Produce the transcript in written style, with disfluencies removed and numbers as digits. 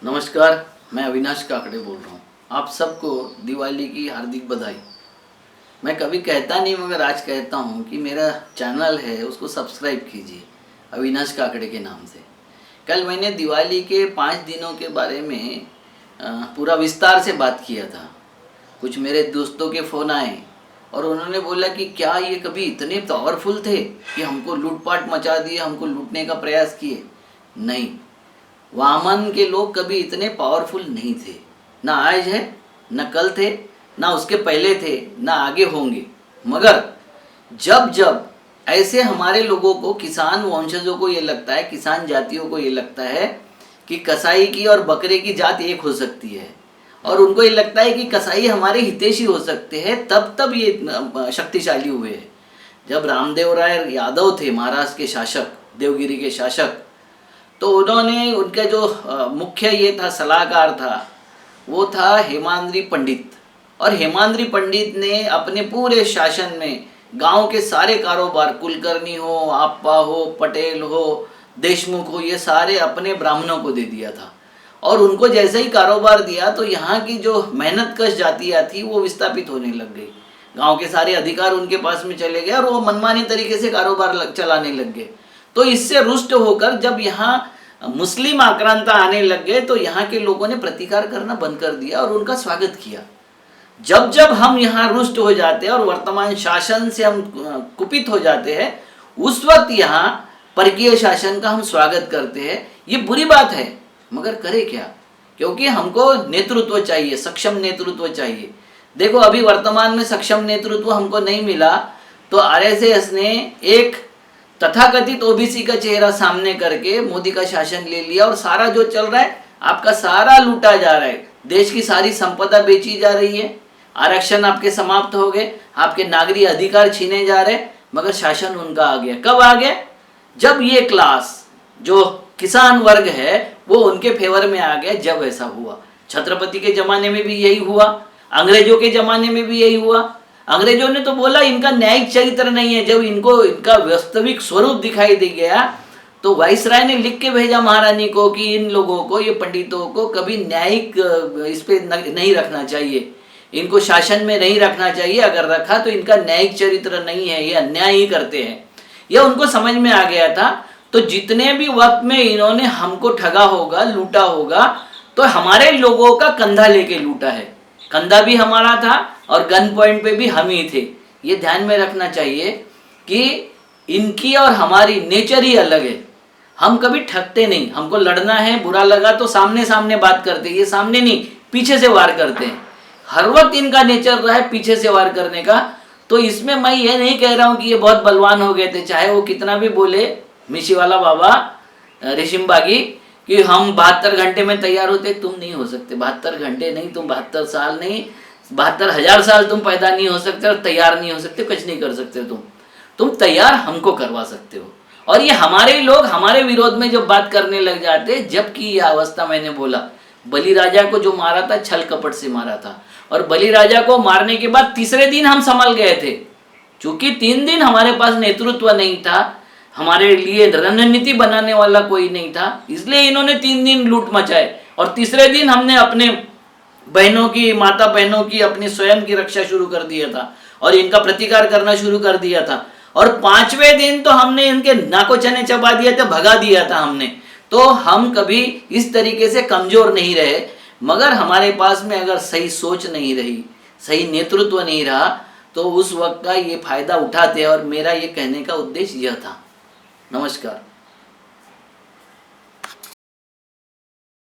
नमस्कार, मैं अविनाश काकड़े बोल रहा हूँ। आप सबको दिवाली की हार्दिक बधाई। मैं कभी कहता नहीं मगर आज कहता हूँ कि मेरा चैनल है उसको सब्सक्राइब कीजिए अविनाश काकड़े के नाम से। कल मैंने दिवाली के 5 दिनों के बारे में पूरा विस्तार से बात किया था। कुछ मेरे दोस्तों के फ़ोन आए और उन्होंने बोला कि क्या ये कभी इतने पावरफुल थे कि हमको लूटपाट मचा दिए, हमको लूटने का प्रयास किए। नहीं, वामन के लोग कभी इतने पावरफुल नहीं थे, ना आज है, ना कल थे, ना उसके पहले थे, ना आगे होंगे। मगर जब जब ऐसे हमारे लोगों को, किसान वंशजों को ये लगता है, किसान जातियों को ये लगता है कि कसाई की और बकरे की जात एक हो सकती है और उनको ये लगता है कि कसाई हमारे हितैषी हो सकते हैं, तब ये शक्तिशाली हुए हैं। जब रामदेव राय यादव थे महाराष्ट्र के शासक, देवगिरी के शासक, तो उन्होंने, उनका जो मुख्य ये था, सलाहकार था, वो था हेमाद्रि पंडित। और हेमाद्रि पंडित ने अपने पूरे शासन में गांव के सारे कारोबार, कुलकर्णी हो, आपा हो, पटेल हो, देशमुख हो, ये सारे अपने ब्राह्मणों को दे दिया था। और उनको जैसे ही कारोबार दिया तो यहाँ की जो मेहनतकश जातियाँ थी वो विस्थापित होने लग गई। गांव के सारे अधिकार उनके पास में चले गए और वो मनमाने तरीके से कारोबार चलाने लग गए। तो इससे रुष्ट होकर जब यहाँ मुस्लिम आक्रांता आने लग गए तो यहाँ के लोगों ने प्रतिकार करना बंद कर दिया और उनका स्वागत किया। जब जब हम यहाँ रुष्ट हो जाते हैं और वर्तमान शासन से हम कुपित हो जाते हैं, उस वक्त यहाँ परकीय शासन का हम स्वागत करते हैं। ये बुरी बात है, मगर करें क्या? क्योंकि हमको नेतृत्व चाहिए, सक्षम नेतृत्व चाहिए। देखो, अभी वर्तमान में सक्षम नेतृत्व हमको नहीं मिला तो आरएसएस ने एक तथाकथित ओबीसी का चेहरा सामने करके मोदी का शासन ले लिया और सारा जो चल रहा है, आपका सारा लूटा जा रहा है। देश की सारी संपदा बेची जा रही है, आरक्षण आपके समाप्त हो गए, आपके नागरिक अधिकार छीने जा रहे, मगर शासन उनका आ गया। कब आ गया? जब ये क्लास, जो किसान वर्ग है, वो उनके फेवर में आ गया। जब ऐसा हुआ, छत्रपति के जमाने में भी यही हुआ, अंग्रेजों के जमाने में भी यही हुआ। अंग्रेजों ने तो बोला इनका न्यायिक चरित्र नहीं है। जब इनको इनका वास्तविक स्वरूप दिखाई दे गया तो वाइसराय ने लिख के भेजा महारानी को कि इन लोगों को, ये पंडितों को कभी न्यायिक इस पे नहीं रखना चाहिए, इनको शासन में नहीं रखना चाहिए। अगर रखा तो इनका न्यायिक चरित्र नहीं है, ये अन्याय ही करते हैं। यह उनको समझ में आ गया था। तो जितने भी वक्त में इन्होंने हमको ठगा होगा, लूटा होगा, तो हमारे लोगों का कंधा लेके लूटा है। कंधा भी हमारा था और गन पॉइंट पे भी हम ही थे। ये ध्यान में रखना चाहिए कि इनकी और हमारी नेचर ही अलग है। हम कभी ठगते नहीं, हमको लड़ना है, बुरा लगा तो सामने सामने बात करते, ये सामने नहीं पीछे से वार करते हैं। हर वक्त इनका नेचर रहा है पीछे से वार करने का। तो इसमें मैं ये नहीं कह रहा हूँ कि ये बहुत बलवान हो गए थे, चाहे वो कितना भी बोले मिशीवाला बाबा, रेशिम बागी, कि हम 72 घंटे में तैयार होते। तुम नहीं हो सकते 72 घंटे नहीं, तुम 72 साल नहीं, 72,000 साल तुम पैदा नहीं हो सकते और तैयार नहीं हो सकते, कुछ नहीं कर सकते। तुम तैयार हमको करवा सकते हो। और ये हमारे लोग हमारे विरोध में जब बात करने लग जाते, जबकि ये अवस्था मैंने बोला, बलि राजा को जो मारा था छल कपट से मारा था। और बलि राजा को मारने के बाद तीसरे दिन हम संभल गए थे, क्योंकि 3 दिन हमारे पास नेतृत्व नहीं था, हमारे लिए रणनीति बनाने वाला कोई नहीं था, इसलिए इन्होंने 3 दिन लूट मचाए। और तीसरे दिन हमने अपने बहनों की, माता बहनों की, अपनी स्वयं की रक्षा शुरू कर दिया था और इनका प्रतिकार करना शुरू कर दिया था। और 5वें दिन तो हमने इनके नाको चने चबा दिए थे, भगा दिया था हमने। तो हम कभी इस तरीके से कमजोर नहीं रहे, मगर हमारे पास में अगर सही सोच नहीं रही, सही नेतृत्व नहीं रहा, तो उस वक्त का ये फायदा उठाते। और मेरा ये कहने का उद्देश्य यह था। नमस्कार।